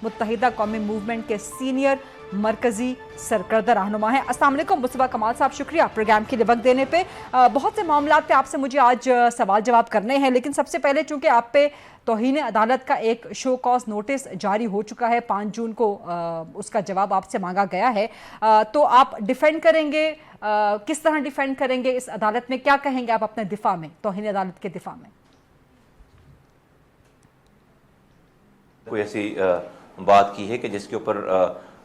متحدہ قومی موومنٹ کے سینئر مرکزی سرکردہ رہنما ہیں۔ السلام علیکم مصطفیٰ کمال صاحب، شکریہ پروگرام کے لیے وقت دینے پہ۔ بہت سے معاملات پہ آپ سے مجھے آج سوال جواب کرنے ہیں، لیکن سب سے پہلے چونکہ آپ پہ توہین عدالت کا ایک شو کاز نوٹس جاری ہو چکا ہے، 5 جون کو اس کا جواب آپ سے مانگا گیا ہے، تو آپ ڈیفینڈ کریں گے، کس طرح ڈیفینڈ کریں گے اس عدالت میں؟ کیا کہیں گے آپ اپنے دفاع میں، توہین عدالت کے دفاع میں؟ کوئی ایسی بات کی ہے کہ جس کے اوپر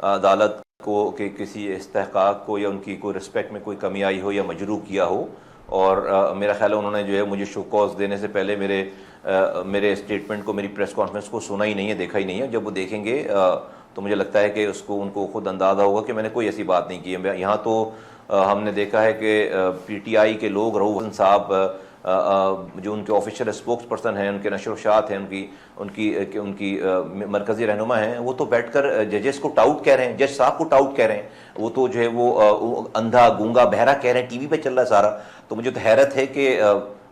عدالت کو کہ کسی استحقاق کو یا ان کی کوئی رسپیکٹ میں کوئی کمی آئی ہو یا مجروح کیا ہو، اور میرا خیال ہے انہوں نے جو ہے مجھے شو کاز دینے سے پہلے میرے اسٹیٹمنٹ کو، میری پریس کانفرنس کو سنا ہی نہیں ہے، دیکھا ہی نہیں ہے۔ جب وہ دیکھیں گے تو مجھے لگتا ہے کہ ان کو خود اندازہ ہوگا کہ میں نے کوئی ایسی بات نہیں کی ہے۔ یہاں تو ہم نے دیکھا ہے کہ پی ٹی آئی کے لوگ، رؤوف حسن صاحب جو ان کے آفیشیل اسپوکس پرسن ہیں، ان کے نشر و شات ہیں، ان کی مرکزی رہنما ہیں، وہ تو بیٹھ کر ججز کو ٹاؤٹ کہہ رہے ہیں، جج صاحب کو ٹاؤٹ کہہ رہے ہیں۔ وہ تو جو ہے وہ اندھا گونگا بہرا کہہ رہے ہیں، ٹی وی پہ چل رہا ہے سارا۔ تو مجھے تو حیرت ہے کہ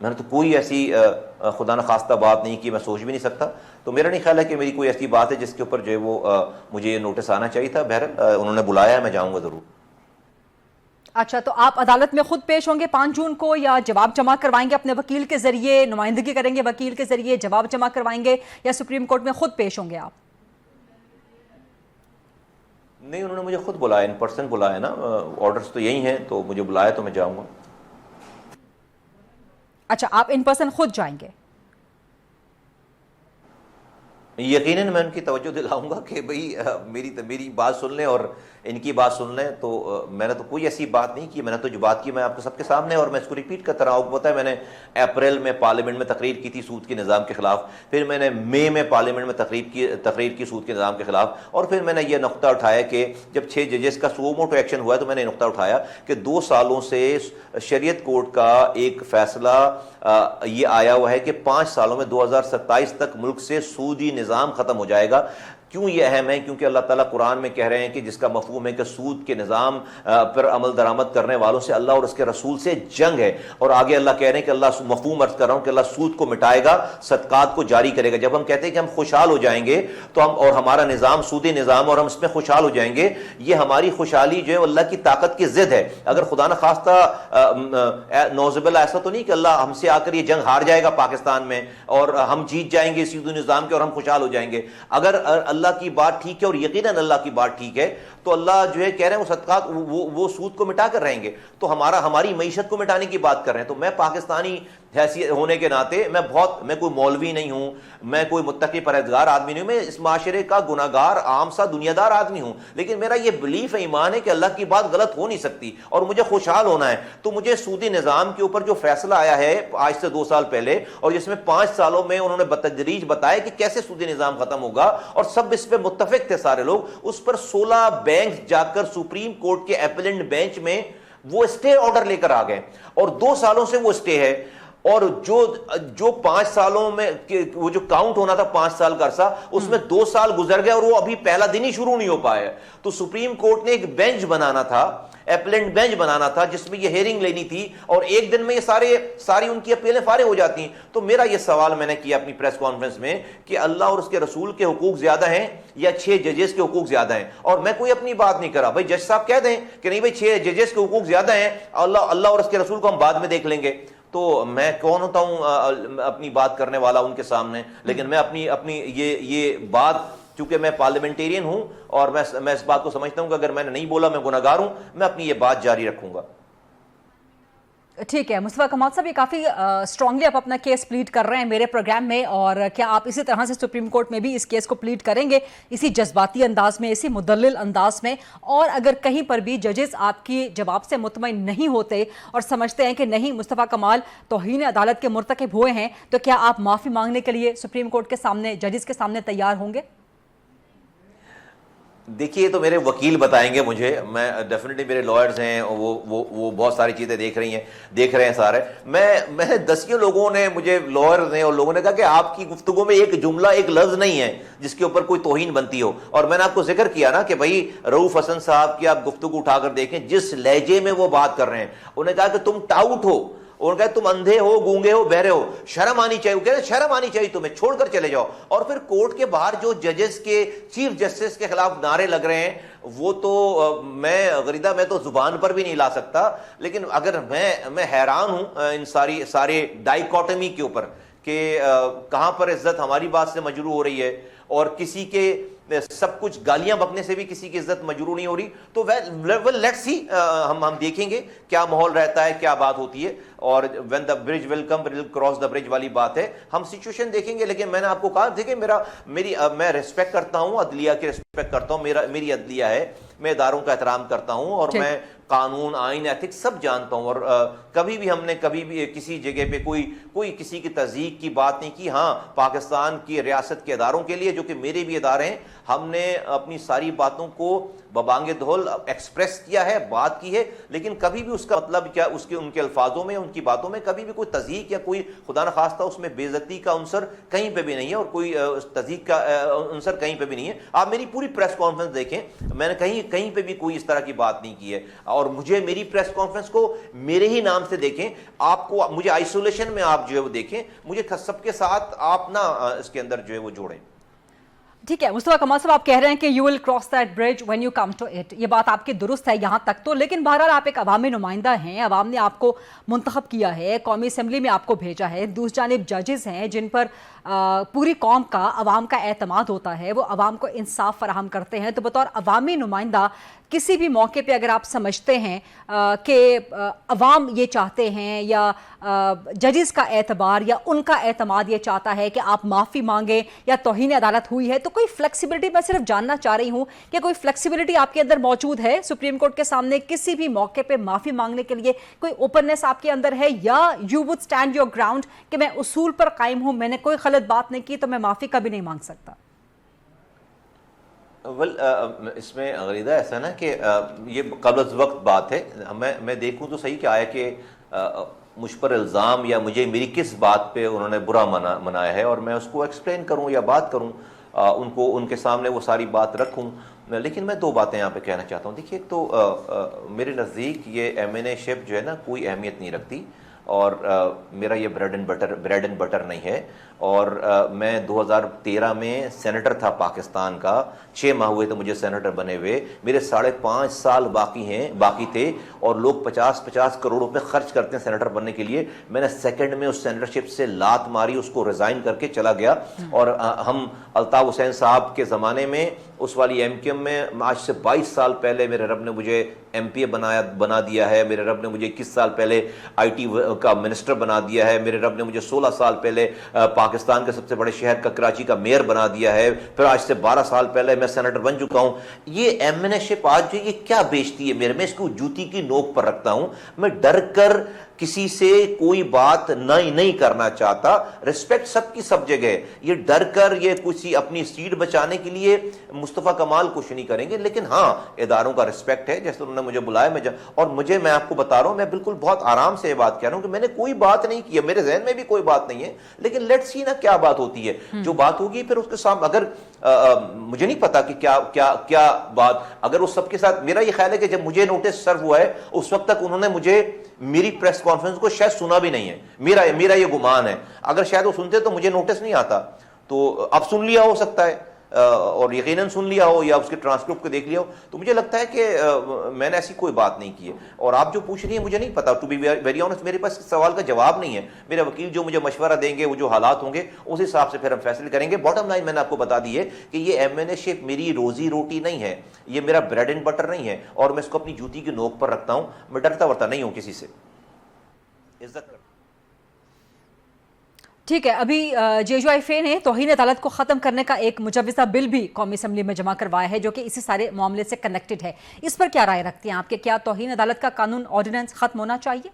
میں نے تو کوئی ایسی خدا نخواستہ بات نہیں کی، میں سوچ بھی نہیں سکتا۔ تو میرا نہیں خیال ہے کہ میری کوئی ایسی بات ہے جس کے اوپر جو ہے وہ مجھے یہ نوٹس آنا چاہیے تھا۔ بہرحال انہوں نے بلایا ہے، میں جاؤں گا ضرور۔ اچھا، تو آپ عدالت میں خود پیش ہوں گے 5 جون کو، یا جواب جمع کروائیں گے اپنے وکیل کے ذریعے، نمائندگی کریں گے وکیل کے ذریعے، جواب جمع کروائیں گے، یا سپریم کورٹ میں خود پیش ہوں گے آپ؟ نہیں، انہوں نے مجھے خود بلایا، ان پرسن بلایا نا، آرڈرز تو یہی ہیں، تو مجھے بلایا تو میں جاؤں گا۔ اچھا، آپ ان پرسن خود جائیں گے؟ یقیناً میں ان کی توجہ دلاؤں گا کہ بھئی میری بات سن لیں اور ان کی بات سن لیں۔ تو میں نے تو کوئی ایسی بات نہیں کی، میں نے تو جو بات کی میں آپ کو سب کے سامنے، اور میں اس کو ریپیٹ کرتا رہا ہوں۔ پتہ ہے میں نے اپریل میں پارلیمنٹ میں تقریر کی تھی سود کے نظام کے خلاف، پھر میں نے مئی میں پارلیمنٹ میں تقریر کی سود کے نظام کے خلاف، اور پھر میں نے یہ نقطہ اٹھایا کہ جب 6 ججز کا سو موٹو ایکشن ہوا ہے تو میں نے نقطہ اٹھایا کہ 2 سالوں سے شریعت کورٹ کا ایک فیصلہ یہ آیا ہوا ہے کہ 5 سالوں میں 2027 تک ملک سے سودی نظام ختم ہو جائے گا۔ کیوں یہ اہم ہے؟ کیونکہ اللہ تعالیٰ قرآن میں کہہ رہے ہیں کہ جس کا مفہوم ہے کہ سود کے نظام پر عمل درآمد کرنے والوں سے اللہ اور اس کے رسول سے جنگ ہے، اور آگے اللہ کہہ رہے ہیں کہ اللہ، مفہوم عرض کر رہا ہوں کہ اللہ سود کو مٹائے گا، صدقات کو جاری کرے گا۔ جب ہم کہتے ہیں کہ ہم خوشحال ہو جائیں گے تو اور ہمارا نظام سودی نظام اور ہم اس میں خوشحال ہو جائیں گے، یہ ہماری خوشحالی جو ہے اللہ کی طاقت کی ضد ہے۔ اگر خدا نخواستہ نعوذ باللہ ایسا تو نہیں کہ اللہ ہم سے آ کر یہ جنگ ہار جائے گا پاکستان میں اور ہم جیت جائیں گے سودی نظام کے اور ہم خوشحال ہو جائیں گے۔ اگر اللہ کی بات ٹھیک ہے، اور یقیناً اللہ کی بات ٹھیک ہے، تو اللہ جو ہے کہہ رہے ہیں وہ صدقات وہ سود کو مٹا کر رہیں گے، تو ہماری معیشت کو مٹانے کی بات کر رہے ہیں۔ تو میں پاکستانی حیثیت ہونے کے ناطے میں کوئی مولوی نہیں ہوں، میں کوئی متقی پرہیزگار آدمی نہیں ہوں، میں اس معاشرے کا گناہ گار عام سا دنیا دار آدمی ہوں، لیکن میرا یہ بلیف ہے، ایمان ہے کہ اللہ کی بات غلط ہو نہیں سکتی اور مجھے خوشحال ہونا ہے۔ تو مجھے سودی نظام کے اوپر جو فیصلہ آیا ہے آج سے 2 سال پہلے، اور جس میں 5 سالوں میں انہوں نے بتدریج بتایا کہ کیسے سودی نظام ختم ہوگا، اور سب اس پہ متفق تھے سارے لوگ، اس پر 16 بینک جا کر سپریم کورٹ کے اپیلنٹ بینچ میں وہ اسٹے آرڈر لے کر آ گئے، اور 2 سالوں سے وہ اسٹے ہے۔ اور جو 5 سالوں میں وہ جو کاؤنٹ ہونا تھا 5 سال کا عرصہ، اس میں 2 سال گزر گئے اور وہ ابھی پہلا دن ہی شروع نہیں ہو پایا۔ تو سپریم کورٹ نے ایک بینچ بنانا تھا، اپیلنٹ بینچ بنانا تھا، جس میں یہ ہیئرنگ لینی تھی، اور ایک دن میں یہ ساری ان کی اپیلیں فارغ ہو جاتی ہیں۔ تو میرا یہ سوال میں نے کیا اپنی پریس کانفرنس میں کہ اللہ اور اس کے رسول کے حقوق زیادہ ہیں یا 6 ججز کے حقوق زیادہ ہیں؟ اور میں کوئی اپنی بات نہیں کرا، بھائی جج صاحب کہہ دیں کہ نہیں بھائی 6 ججز کے حقوق زیادہ ہیں، اللہ اور اس کے رسول کو ہم بعد میں دیکھ لیں گے۔ تو میں کون ہوتا ہوں اپنی بات کرنے والا ان کے سامنے؟ لیکن میں اپنی یہ بات، چونکہ میں پارلیمنٹیرین ہوں اور میں اس بات کو سمجھتا ہوں کہ اگر میں نے نہیں بولا میں گناہ گار ہوں، میں اپنی یہ بات جاری رکھوں گا۔ ٹھیک ہے مصطفیٰ کمال صاحب، یہ کافی اسٹرانگلی آپ اپنا کیس پلیڈ کر رہے ہیں میرے پروگرام میں، اور کیا آپ اسی طرح سے سپریم کورٹ میں بھی اس کیس کو پلیڈ کریں گے، اسی جذباتی انداز میں، اسی مدلل انداز میں؟ اور اگر کہیں پر بھی ججز آپ کی جواب سے مطمئن نہیں ہوتے اور سمجھتے ہیں کہ نہیں مصطفیٰ کمال توہین عدالت کے مرتکب ہوئے ہیں، تو کیا آپ معافی مانگنے کے لیے سپریم کورٹ کے سامنے، ججز کے سامنے تیار ہوں گے؟ دیکھیے تو میرے وکیل بتائیں گے مجھے، میں ڈیفینیٹلی میرے لائرز ہیں، وہ بہت ساری چیزیں دیکھ رہے ہیں سارے۔ میں 10 لوگوں نے مجھے، لائرز ہیں اور لوگوں نے کہا کہ آپ کی گفتگو میں ایک جملہ، ایک لفظ نہیں ہے جس کے اوپر کوئی توہین بنتی ہو۔ اور میں نے آپ کو ذکر کیا نا کہ بھائی رؤوف حسن صاحب کی آپ گفتگو اٹھا کر دیکھیں، جس لہجے میں وہ بات کر رہے ہیں، انہوں نے کہا کہ تم ٹاؤٹ ہو، اور کہا تم اندھے ہو, گونگے ہو, بہرے ہو, شرم آنی چاہیے. وہ کہتے ہیں شرم آنی چاہیے تمہیں, چھوڑ کر چلے جاؤ. اور پھر کورٹ کے باہر جو ججز کے, چیف جسٹس کے خلاف نعرے لگ رہے ہیں, وہ تو میں غریدہ میں تو زبان پر بھی نہیں لا سکتا. لیکن اگر میں حیران ہوں ان سارے ڈائیکاٹمی کے اوپر کہ کہاں پر عزت ہماری بات سے مجروح ہو رہی ہے, اور کسی کے سب کچھ گالیاں بکنے سے بھی کسی کی عزت مجروح نہیں ہو رہی. تو لیٹس سی, ہم دیکھیں گے کیا ماحول رہتا ہے, کیا بات ہوتی ہے. اور when the bridge will come we will cross the bridge والی بات ہے, ہم سچویشن دیکھیں گے. لیکن میں نے آپ کو کہا, دیکھیں میں ریسپیکٹ کرتا ہوں عدلیہ کی, ریسپیکٹ کرتا ہوں, میری عدلیہ ہے, میں اداروں کا احترام کرتا ہوں, اور میں قانون, آئین, ایتھکس سب جانتا ہوں. اور کبھی بھی کسی جگہ پہ کوئی کسی کی تضییق کی بات نہیں کی. ہاں, پاکستان کی ریاست کے اداروں کے لیے جو کہ میرے بھی ادارے ہیں, ہم نے اپنی ساری باتوں کو ببانگ دھول ایکسپریس کیا ہے, بات کی ہے. لیکن کبھی بھی اس کا مطلب کیا, ان کے الفاظوں میں, ان کی باتوں میں کبھی بھی کوئی تضییق یا کوئی خدا نخواستہ اس میں بے عزتی کا عنصر کہیں پہ بھی نہیں ہے, اور کوئی تضییق کا عنصر کہیں پہ بھی نہیں ہے. آپ میری پوری پریس کانفرنس دیکھیں, میں نے کہیں پہ بھی کوئی اس طرح کی بات نہیں کی ہے. اور مجھے میری پریس کانفرنس کو میرے ہی نام سے دیکھیں, آپ کو مجھے آئسولیشن میں آپ جو ہے وہ دیکھیں, مجھے سب کے ساتھ آپ نہ اس کے اندر جو ہے وہ جوڑیں. ٹھیک ہے مصطفیٰ کمال صاحب, آپ کہہ رہے ہیں کہ you will cross that bridge when you come to it, یہ بات آپ کی درست ہے یہاں تک تو. لیکن بہرحال آپ ایک عوامی نمائندہ ہیں, عوام نے آپ کو منتخب کیا ہے, قومی اسمبلی میں آپ کو بھیجا ہے. دوسری جانب ججز ہیں جن پر پوری قوم کا, عوام کا اعتماد ہوتا ہے, وہ عوام کو انصاف فراہم کرتے ہیں. تو بطور عوامی نمائندہ کسی بھی موقع پہ اگر آپ سمجھتے ہیں کہ عوام یہ چاہتے ہیں, یا ججز کا اعتبار یا ان کا اعتماد یہ چاہتا ہے کہ آپ معافی مانگیں یا توہین عدالت ہوئی ہے, تو کوئی فلیکسیبلٹی, میں صرف جاننا چاہ رہی ہوں کہ کوئی فلیکسیبلٹی آپ کے اندر موجود ہے سپریم کورٹ کے سامنے کسی بھی موقع پہ معافی مانگنے کے لیے, کوئی اوپننس آپ کے اندر ہے, یا you would stand your ground کہ میں اصول پر قائم ہوں, میں نے کوئی غلط بات نہیں کی تو میں معافی کبھی نہیں مانگ سکتا؟ اس میں غریدہ ایسا نا کہ یہ قبل از وقت بات ہے. میں دیکھوں تو صحیح کیا ہے کہ مجھ پر الزام یا میری کس بات پہ انہوں نے برا منایا ہے, اور میں اس کو ایکسپلین کروں یا بات کروں, ان کے سامنے وہ ساری بات رکھوں. لیکن میں دو باتیں یہاں پہ کہنا چاہتا ہوں. دیکھیے, ایک تو میرے نزدیک یہ ایم این اے شپ جو ہے نا کوئی اہمیت نہیں رکھتی, اور میرا یہ بریڈ اینڈ بٹر نہیں ہے. اور میں 2013 میں سینیٹر تھا پاکستان کا, 6 ماہ ہوئے تھے مجھے سینیٹر بنے ہوئے, میرے 5.5 سال باقی تھے, اور لوگ 50 کروڑ روپے خرچ کرتے ہیں سینیٹر بننے کے لیے. میں نے سیکنڈ میں اس سینیٹرشپ سے لات ماری, اس کو ریزائن کر کے چلا گیا. اور ہم الطاف حسین صاحب کے زمانے میں اس والی ایم کیو ایم میں, آج سے 22 سال پہلے میرے رب نے مجھے ایم پی اے بنا دیا ہے, میرے رب نے مجھے 21 سال پہلے آئی ٹی کا منسٹر بنا دیا ہے, میرے رب نے مجھے 16 سال پہلے پاکستان کے سب سے بڑے شہر کا کراچی کا میئر بنا دیا ہے, پھر آج سے 12 سال پہلے میں سینیٹر بن چکا ہوں. یہ ایم این اے شپ آج جو یہ کیا بیچتی ہے میں اس کو جوتی کی نوک پر رکھتا ہوں. میں ڈر کر کسی سے کوئی بات نہیں کرنا چاہتا. رسپیکٹ سب کی سب جگہ ہے. یہ ڈر کر یہ کسی اپنی سیٹ بچانے کے لیے مصطفیٰ کمال کچھ نہیں کریں گے. لیکن ہاں, اداروں کا رسپیکٹ ہے, جیسے انہوں نے مجھے بلایا اور میں آپ کو بتا رہا ہوں, میں بالکل بہت آرام سے یہ بات کہہ رہا ہوں کہ میں نے کوئی بات نہیں کی ہے, میرے ذہن میں بھی کوئی بات نہیں ہے. لیکن لیٹس سی نا کیا بات ہوتی ہے, جو بات ہوگی پھر اس کے سامنے. اگر مجھے نہیں پتا کہ کیا بات, اگر اس سب کے ساتھ, میرا یہ خیال ہے کہ جب مجھے نوٹس سرو ہوا ہے اس وقت تک انہوں نے مجھے میری پریس کانفرنس کو شاید سنا بھی نہیں ہے. میرا یہ گمان ہے, اگر شاید وہ سنتے تو مجھے نوٹس نہیں آتا. تو اب سن لیا ہو سکتا ہے, اور یقیناً سن لیا ہو یا اس کے ٹرانسکرپٹ کو دیکھ لیا ہو. تو مجھے لگتا ہے کہ میں نے ایسی کوئی بات نہیں کی ہے. اور آپ جو پوچھ رہی ہیں مجھے نہیں پتا, ٹو بی ویری آنسٹ میرے پاس سوال کا جواب نہیں ہے. میرے وکیل جو مجھے مشورہ دیں گے, وہ جو حالات ہوں گے اس حساب سے پھر ہم فیصلے کریں گے. باٹم لائن میں نے آپ کو بتا دی ہے کہ یہ ایم این اے شپ میری روزی روٹی نہیں ہے, یہ میرا بریڈ اینڈ بٹر نہیں ہے, اور میں اس کو اپنی جوتی کی نوک پر رکھتا ہوں. میں ڈرتا ورتا نہیں ہوں کسی سے, عزت کرتا. ٹھیک ہے, ابھی جے یو آئی فے نے توہین عدالت کو ختم کرنے کا ایک مجوزہ بل بھی قومی اسمبلی میں جمع کروایا ہے جو کہ اسی سارے معاملے سے کنیکٹڈ ہے. اس پر کیا رائے رکھتے ہیں آپ, کہ کیا توہین عدالت کا قانون آرڈیننس ختم ہونا چاہیے؟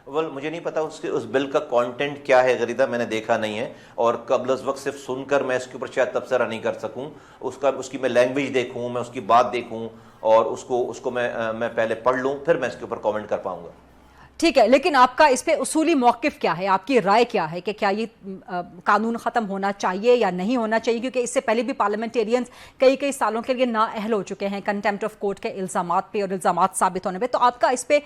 مجھے نہیں پتا اس بل کا کانٹینٹ کیا ہے غریدہ, میں نے دیکھا نہیں ہے, اور قبل از وقت صرف سن کر میں اس کے اوپر شاید تبصرہ نہیں کر سکوں. اس کی میں لینگویج دیکھوں, میں اس کی بات دیکھوں, اور اس کو میں پہلے پڑھ لوں, پھر میں اس کے اوپر کامنٹ کر پاؤں گا. ٹھیک ہے، لیکن آپ کا اس پہ اصولی موقف کیا ہے، آپ کی رائے کیا ہے کہ کیا یہ قانون ختم ہونا چاہیے یا نہیں ہونا چاہیے؟ کیونکہ اس سے پہلے بھی پارلیمنٹیرینز کئی سالوں کے لیے نااہل ہو چکے ہیں کنٹیمپٹ آف کورٹ کے الزامات پہ اور الزامات ثابت ہونے پہ. تو آپ کا اس پہ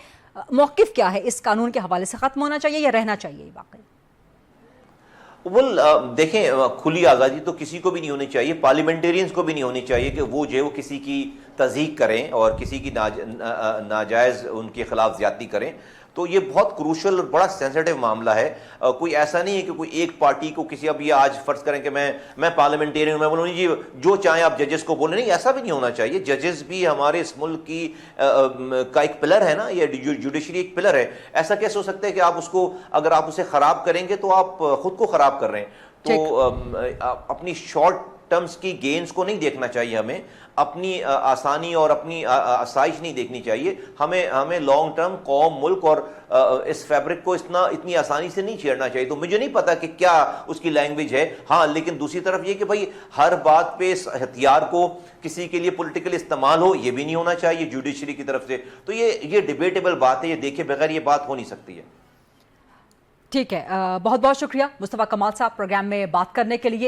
موقف کیا ہے؟ اس قانون کے حوالے سے ختم ہونا چاہیے یا رہنا چاہیے واقعی؟ دیکھیں، کھلی آزادی تو کسی کو بھی نہیں ہونی چاہیے، پارلیمنٹیرینز کو بھی نہیں ہونی چاہیے کہ وہ جو کسی کی تضحیق کریں اور کسی کی ناجائز ان کے خلاف زیادتی کریں. تو یہ بہت کروشل اور بڑا سینسیٹیو معاملہ ہے. کوئی ایسا نہیں ہے کہ کوئی ایک پارٹی کو کسی، اب یہ آج فرض کریں کہ میں پارلیمنٹیرین ہوں، میں بولوں جی جو چاہیں آپ ججز کو بولیں، نہیں، ایسا بھی نہیں ہونا چاہیے. ججز بھی ہمارے اس ملک کی کا ایک پلر ہے نا، یہ جوڈیشری ایک پلر ہے. ایسا کیسے ہو سکتا ہے کہ آپ اس کو، اگر آپ اسے خراب کریں گے تو آپ خود کو خراب کر رہے ہیں. تو اپنی شارٹ ٹرمز کی گینز کو نہیں دیکھنا چاہیے، ہمیں اپنی آسانی اور اپنی آسائش نہیں دیکھنی چاہیے. ہمیں لانگ ٹرم قوم، ملک اور اس فیبرک کو اتنی آسانی سے نہیں چھیڑنا چاہیے. تو مجھے نہیں پتا کہ کیا اس کی لینگویج ہے. ہاں، لیکن دوسری طرف یہ کہ بھائی ہر بات پہ اس ہتھیار کو کسی کے لیے پولیٹیکل استعمال ہو، یہ بھی نہیں ہونا چاہیے جوڈیشری کی طرف سے. تو یہ ڈیبیٹیبل بات ہے، یہ دیکھے بغیر یہ بات ہو نہیں سکتی ہے. ٹھیک ہے، بہت بہت شکریہ مصطفیٰ کمال صاحب پروگرام میں بات کرنے کے لیے.